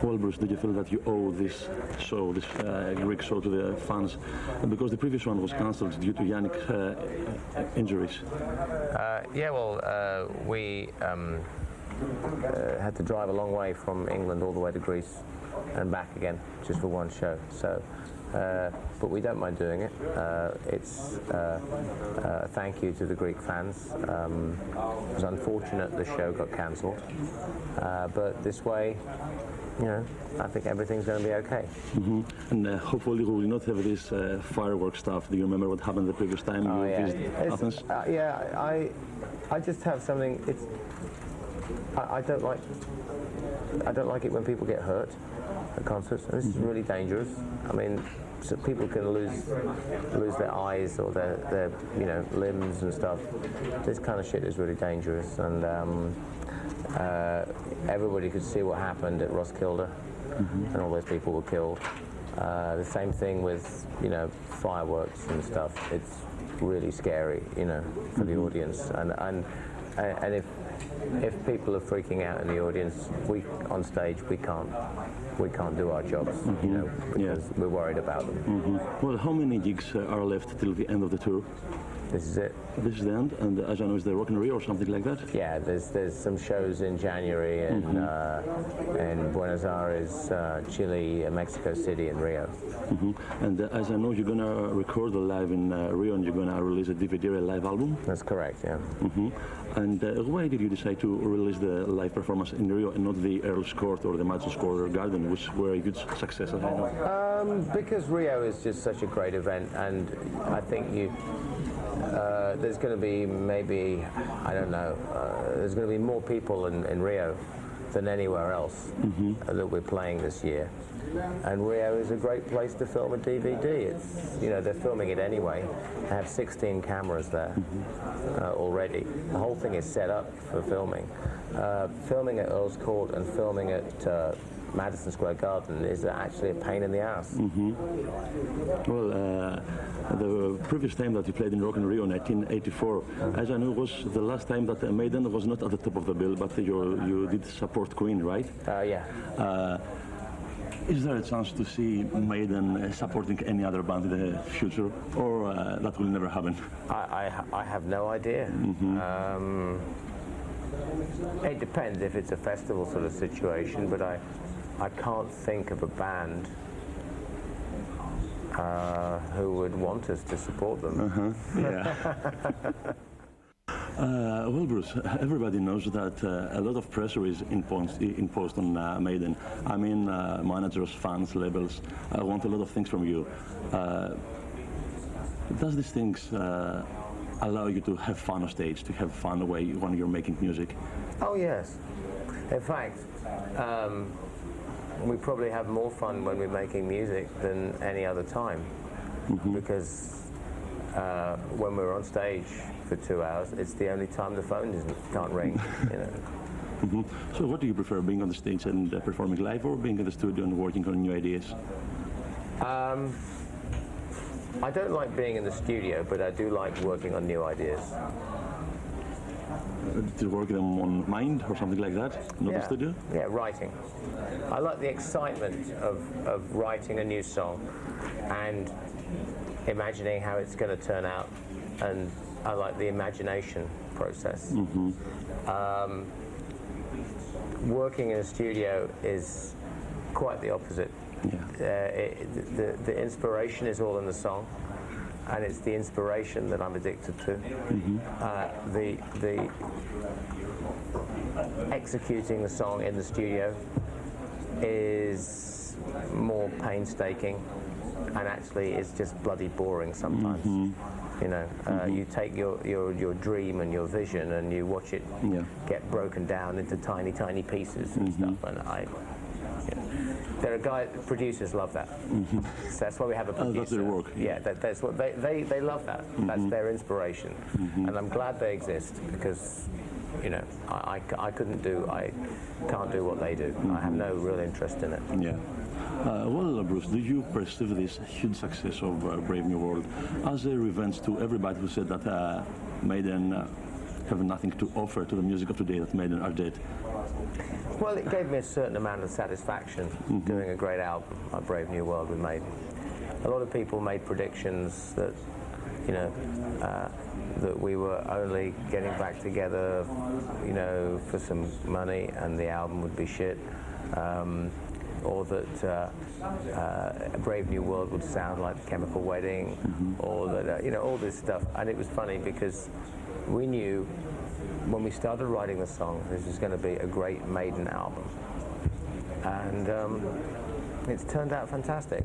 Well, Bruce, did you feel that you owe this show, this Greek show, to the fans? Because the previous one was cancelled due to Janick injuries. Yeah, well, we had to drive a long way from England all the way to Greece and back again just for one show. So, but we don't mind doing it. It's a thank you to the Greek fans. It was unfortunate the show got cancelled, but this way, you know, I think everything's going to be okay. And hopefully we will not have this fireworks stuff. Do you remember what happened the previous time you visited Athens? Yeah, I just have something. I don't like it when people get hurt at concerts. And this is really dangerous. I mean, so people can lose their eyes or their limbs and stuff. This kind of shit is really dangerous, and everybody could see what happened at Roskilde, and all those people were killed. The same thing with fireworks and stuff. It's really scary, for the audience, and if people are freaking out in the audience, on stage we can't do our jobs, because we're worried about them. Well, how many gigs are left till the end of the tour? This is it. This is the end, and as I know, is the Rock in Rio or something like that? Yeah, there's some shows in January in Buenos Aires, Chile, Mexico City, and Rio. And as I know, you're gonna record a live in Rio, and you're gonna release a DVD, a live album. That's correct. Yeah. And why did you decide to release the live performance in Rio and not the Earl's Court or the Madison Square Garden, which were a good success, as I know? Because Rio is just such a great event, and I think there's going to be maybe, I don't know, there's going to be more people in Rio than anywhere else that we're playing this year. And Rio is a great place to film a DVD. It's, they're filming it anyway. They have 16 cameras there already. The whole thing is set up for filming. Filming at Earl's Court and filming at Madison Square Garden is actually a pain in the ass. Well, the previous time that you played in Rock in Rio, 1984, as I know, was the last time that Maiden was not at the top of the bill, but you did support Queen, right? Yeah. Is there a chance to see Maiden supporting any other band in the future, or that will never happen? I have no idea. It depends if it's a festival sort of situation, but I can't think of a band who would want us to support them. Well, Bruce, everybody knows that a lot of pressure is imposed on Maiden. I mean, managers, fans, labels want a lot of things from you. Does these things allow you to have fun on stage, to have fun away when you're making music? Oh, yes. In fact, we probably have more fun when we're making music than any other time, because when we're on stage for 2 hours, it's the only time the phone can't ring. So what do you prefer, being on the stage and performing live, or being in the studio and working on new ideas? I don't like being in the studio, but I do like working on new ideas. To work them on mind or something like that, not the studio? Yeah, writing. I like the excitement of writing a new song and imagining how it's going to turn out, and I like the imagination process. Working in a studio is quite the opposite. The inspiration is all in the song, and it's the inspiration that I'm addicted to. The executing the song in the studio is more painstaking, and actually it's just bloody boring sometimes. You take your dream and your vision and you watch it get broken down into tiny pieces and stuff, and there are producers love that. So that's why we have a producer. That's their work. Yeah, that's what they love that. That's their inspiration, and I'm glad they exist, because I can't do what they do. I have no real interest in it. Well, Bruce, do you perceive this huge success of Brave New World as a revenge to everybody who said that Maiden have nothing to offer to the music of today that Maiden are dead? Well, it gave me a certain amount of satisfaction doing a great album like Brave New World with Maiden. A lot of people made predictions that, you know, that we were only getting back together, you know, for some money and the album would be shit, or that Brave New World would sound like Chemical Wedding, or that, you know, all this stuff. And it was funny because we knew when we started writing the song this was going to be a great Maiden album. And it's turned out fantastic.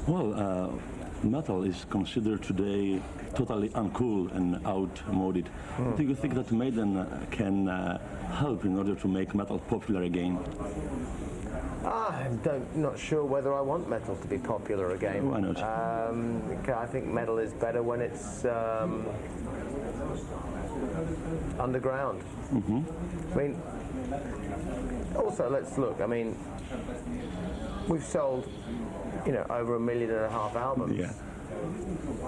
Well, metal is considered today totally uncool and outmoded. Do you think that Maiden can help in order to make metal popular again? I'm not sure whether I want metal to be popular again. Why not? I think metal is better when it's underground. I mean, also let's look. I mean, we've sold, you know, over 1.5 million albums. Yeah.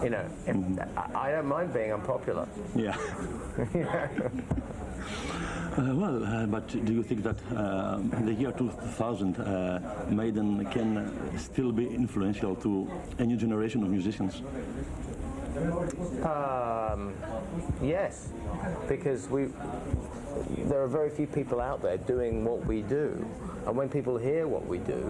You know, I don't mind being unpopular. Yeah. But do you think that in the year 2000, Maiden can still be influential to a new generation of musicians? Yes, because there are very few people out there doing what we do, and when people hear what we do,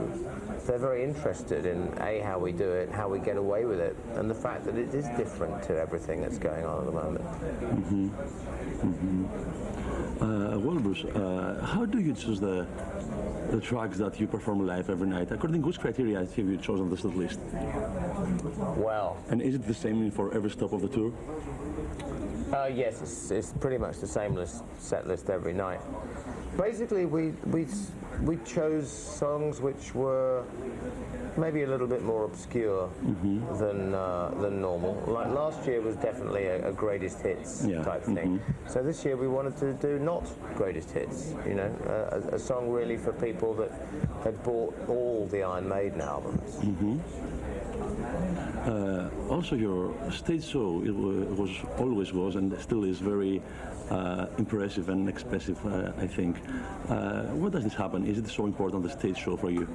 they're very interested in how we do it, how we get away with it, and the fact that it is different to everything that's going on at the moment. Well, Bruce, how do you choose the tracks that you perform live every night? According to which criteria have you chosen the set list? Well, and is it the same for every stop of the tour? Yes, it's pretty much the same set list every night. Basically, we chose songs which were maybe a little bit more obscure than normal. Like last year was definitely a greatest hits type thing. So this year we wanted to do not greatest hits, you know, a song really for people that had bought all the Iron Maiden albums. Also, your stage show always was and still is very impressive and expressive, I think. What does this happen? Is it so important, the stage show, for you?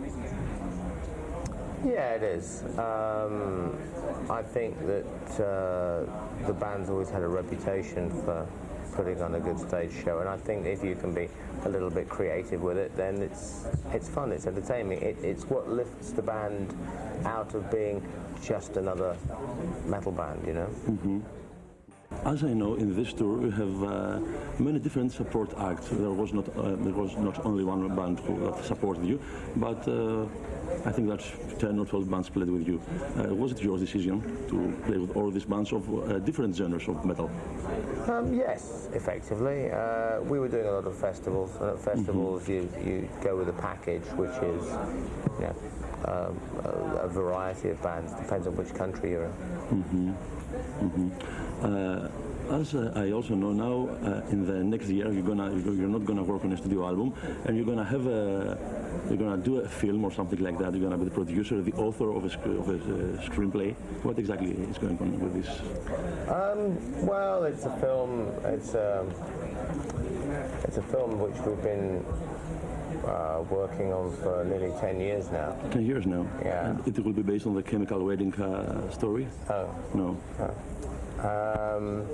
Yeah, it is. I think that the band's always had a reputation for putting on a good stage show, and I think if you can be a little bit creative with it, then it's fun, it's entertaining. It's what lifts the band out of being just another metal band, you know. As I know, in this tour you have many different support acts. There was not only one band who supported you, but I think that 10 or 12 bands played with you. Was it your decision to play with all these bands of different genres of metal? Yes, effectively. We were doing a lot of festivals, and at festivals you go with a package which is, you know, a variety of bands, depends on which country you're in. As I also know now, in the next year you're not gonna work on a studio album, and you're gonna do a film or something like that. You're gonna be the producer, the author of a screenplay. What exactly is going on with this? Well, it's a film. It's a film which we've been working on for nearly 10 years now. 10 years now? Yeah. And it will be based on the Chemical Wedding story? Oh. No. And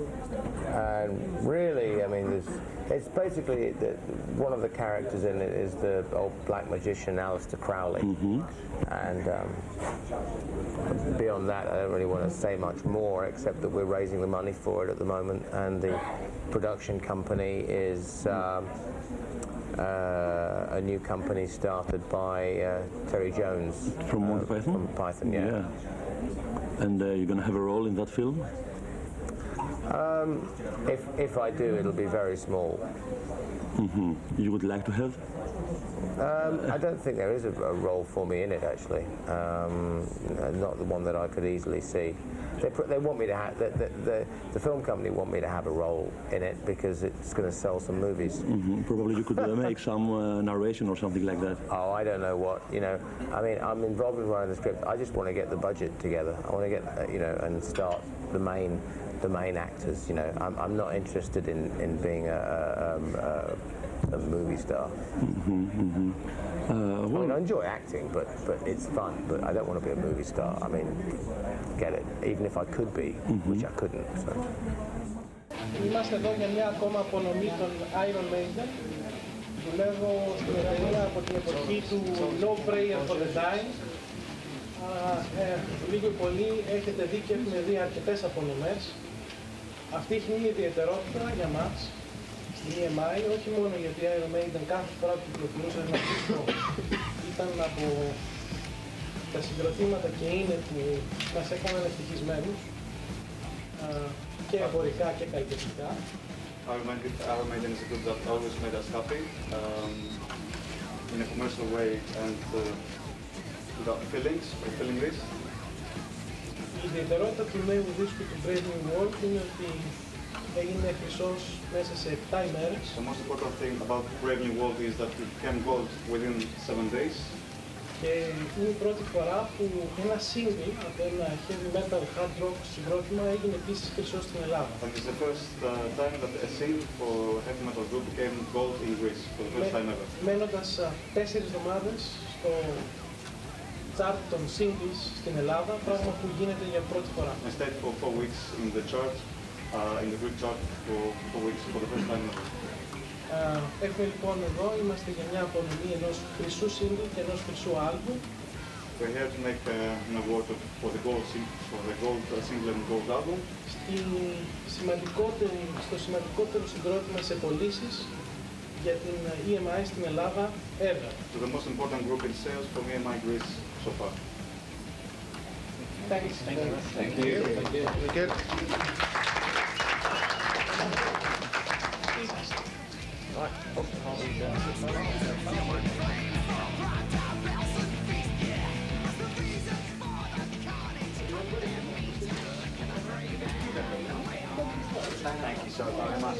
really, I mean, it's basically one of the characters in it is the old black magician Aleister Crowley. And beyond that, I don't really want to say much more, except that we're raising the money for it at the moment, and the production company is a new company started by Terry Jones. From Monty Python? From Python, yeah. And you're going to have a role in that film? If I do, it'll be very small. You would like to have? I don't think there is a role for me in it, actually. Not the one that I could easily see. They want me to have the film company want me to have a role in it because it's going to sell some movies. Probably you could make some narration or something like that. Oh, I don't know what, you know. I mean, I'm involved in writing the script. I just want to get the budget together. I want to get, you know, and start the main actors. You know, I'm not interested in being a movie star. Well, I mean, I enjoy acting, but it's fun. But I don't want to be a movie star. I mean, get it. Even if I could be, which I couldn't. So. Είμαστε εδώ για μια ακόμα απονομή των Iron Maiden. Δουλεύω στην εταιρεία από την εποχή του No Prayer for the Dying. Λίγο ή πολύ έχετε δει και έχουμε δει αρκετές απονομές. Αυτή έχει μια ιδιαιτερότητα για μας στην EMI, όχι μόνο γιατί η Iron Maiden κάθε φορά που κυκλοφορούσε ένα δίσκο ήταν από τα συγκροτήματα και είναι που μας έκαναν ευτυχισμένους και εμπορικά και καλλιτεχνικά. Iron Maiden is a group that always made us happy in a commercial way and without feelings or feeling this. Η ιδιαιτερότητα του νέου δίσκου του Brave New World είναι ότι έγινε χρυσός μέσα σε 7 ημέρες. The most important thing about Brave New World is that it became gold within 7 days. Και είναι η πρώτη φορά που ένα single από ένα heavy metal hard rock συγκρότημα έγινε επίσης χρυσός στην Ελλάδα. And it's the first time that a single for a heavy metal group became gold in Greece for the first time ever. Μένοντας 4 εβδομάδες στο chart των singles στην Ελλάδα, πράγμα που γίνεται για πρώτη φορά. I stayed for 4 weeks in the chart, in the Greek chart for 4 weeks for the first time ever. Έχουμε λοιπόν εδώ, είμαστε για μια απονομή ενός χρυσού single και ενός χρυσού άλμπου. We're here to make an award for the gold single and gold album. Στο σημαντικότερο συγκρότημα σε πωλήσεις για την EMI στην Ελλάδα ever. To the most important group in sales for EMI Greece so far. Thanks. Thank you. Thank you. Good. Thank you so very much.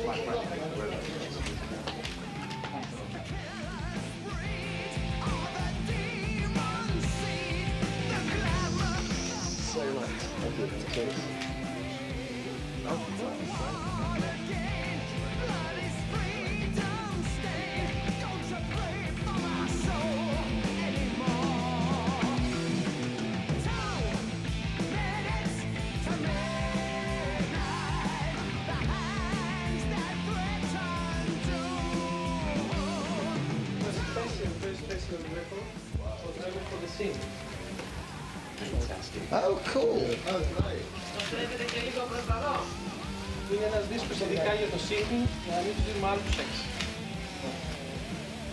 Oh, cool. Είναι ένας δίσκος ειδικά για το single, για να μην τους δίνουμε άλλους σεξ.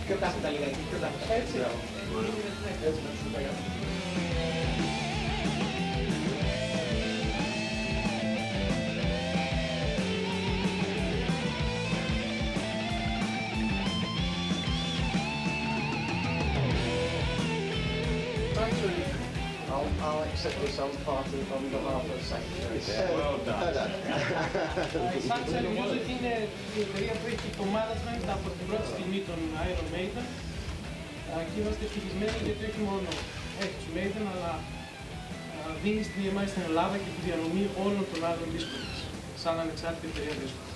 Πιο κάθετα λιγάκι, πιο κάθετα. Έτσι. I'll accept this on party on behalf of Sanctuary. Well done. Sanctuary Music είναι η εταιρεία που έχει το management από την πρώτη στιγμή των Iron Maiden. Και είμαστε ευτυχισμένοι γιατί όχι μόνο έχει τους Maiden, αλλά δίνει στην EMI στην Ελλάδα και τη διανομή όλων των άλλων δίσκων της, σαν ανεξάρτητη εταιρεία δίσκων.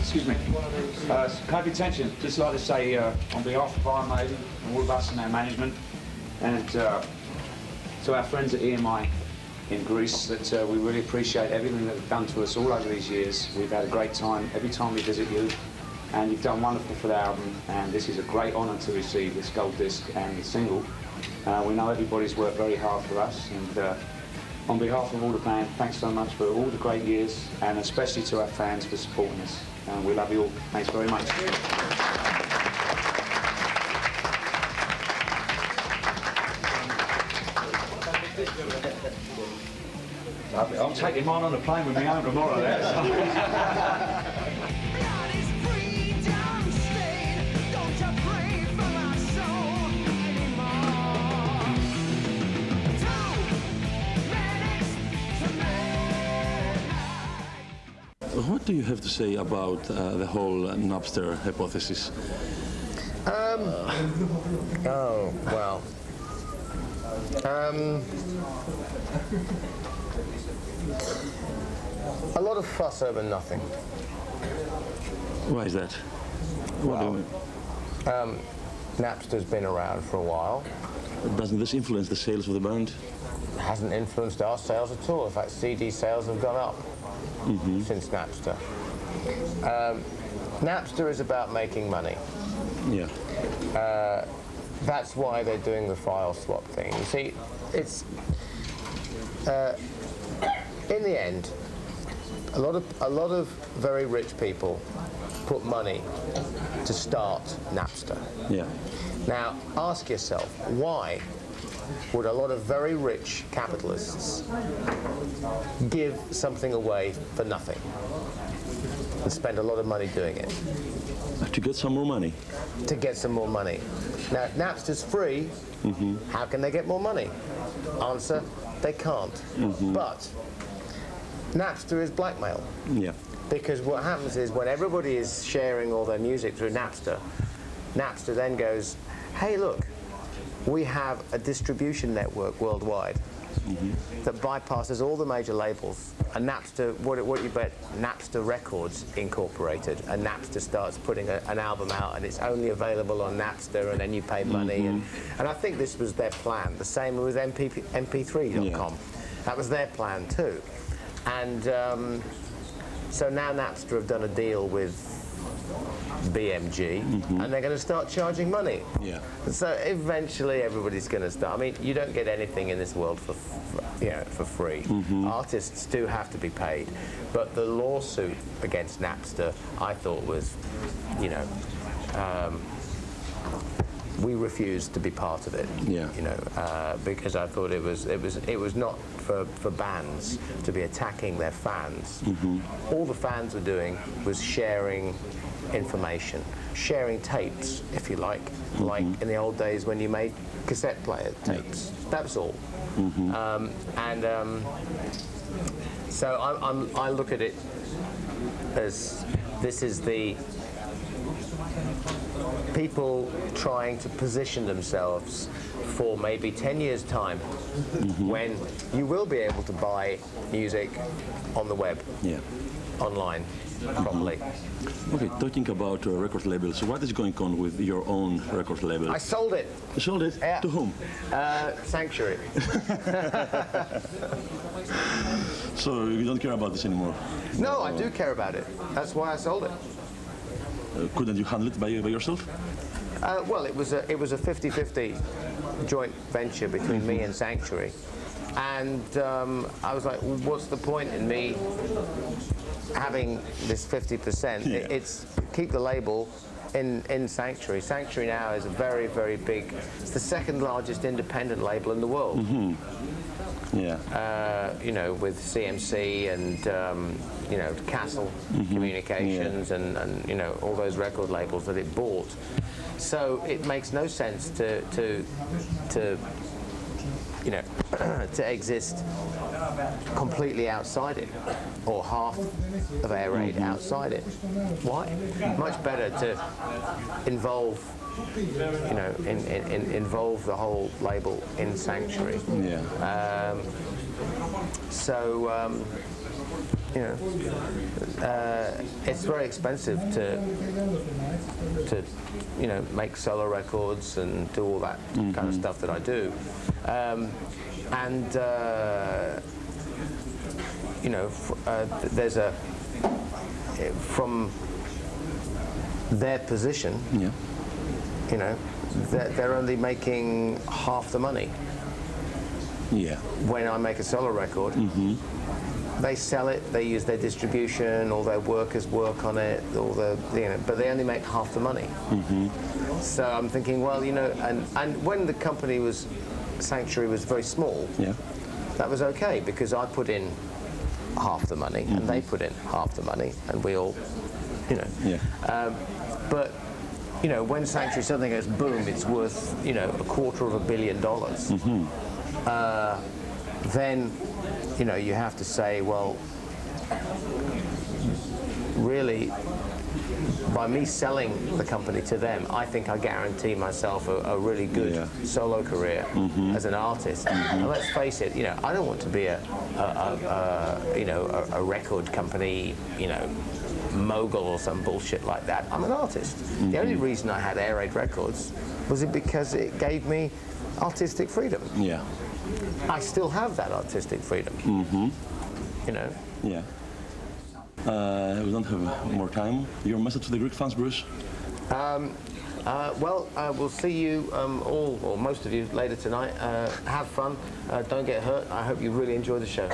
Excuse me. Kind of attention. Just like to say, on behalf of Iron Maiden and all of us and our management, and to our friends at EMI, in Greece that we really appreciate everything that you've done to us all over these years. We've had a great time every time we visit you, and you've done wonderful for the album, and this is a great honour to receive this gold disc and the single. We know everybody's worked very hard for us, and on behalf of all the band, thanks so much for all the great years, and especially to our fans for supporting us. We love you all. Thanks very much. I'm taking mine on the plane with me home tomorrow. What do you have to say about the whole Napster hypothesis? Oh, well. A lot of fuss over nothing. Why is that? What do you mean? Napster's been around for a while. Doesn't this influence the sales of the band? It hasn't influenced our sales at all. In fact, CD sales have gone up since Napster. Napster is about making money. Yeah. That's why they're doing the file swap thing. You see, it's in the end, a lot of very rich people put money to start Napster. Yeah. Now, ask yourself, why would a lot of very rich capitalists give something away for nothing and spend a lot of money doing it? To get some more money. To get some more money. Now, Napster's free. How can they get more money? Answer, they can't. But Napster is blackmail. Yeah. Because what happens is when everybody is sharing all their music through Napster, Napster then goes, hey, look, we have a distribution network worldwide that bypasses all the major labels. And Napster, what you bet, Napster Records Incorporated, and Napster starts putting an album out, and it's only available on Napster, and then you pay money. And I think this was their plan. The same with MP3.com. That was their plan too. And so now Napster have done a deal with BMG, and they're going to start charging money. Yeah. So eventually everybody's going to start. I mean, you don't get anything in this world for free. Artists do have to be paid, but the lawsuit against Napster, I thought was, we refused to be part of it. Yeah. Because I thought it was not for bands to be attacking their fans. All the fans were doing was sharing information, sharing tapes, if you like in the old days when you made cassette player tapes. That was all. So I look at it as this is the people trying to position themselves for maybe 10 years' time when you will be able to buy music on the web, online, properly. Okay, talking about record labels, what is going on with your own record label? I sold it. You sold it? Yeah. To whom? Sanctuary. So you don't care about this anymore? No, I do care about it. That's why I sold it. Couldn't you handle it by yourself? Well, it was a 50-50 joint venture between me and Sanctuary, and I was like, well, what's the point in me having this 50%? It's keep the label in Sanctuary. Sanctuary now is a very, very big. It's the second largest independent label in the world. With CMC and Castle Communications and all those record labels that it bought. So it makes no sense to exist completely outside it, or half of Air Raid outside it. Why? Much better to involve involve the whole label in Sanctuary. It's very expensive to make solo records and do all that kind of stuff that I do, you know, there's a from their position, Yeah. you know, they're only making half the money. Yeah. When I make a solo record, they sell it, they use their distribution, all their workers work on it, all the, you know, but they only make half the money. So I'm thinking, well, you know, and when the company was, Sanctuary was very small, Yeah. that was okay because I put in half the money and they put in half the money and we all, you know. Yeah. But, you know, when Sanctuary suddenly goes boom, it's worth, you know, $250 million. Then, you know, you have to say, well, really, by me selling the company to them, I think I guarantee myself a really good solo career as an artist. And let's face it, you know, I don't want to be a record company, you know, mogul or some bullshit like that. I'm an artist. The only reason I had Air Raid Records was because it gave me artistic freedom. Yeah. I still have that artistic freedom. You know? Yeah. We don't have more time. Your message to the Greek fans, Bruce? Well, we'll see you all, or most of you, later tonight. Have fun. Don't get hurt. I hope you really enjoy the show.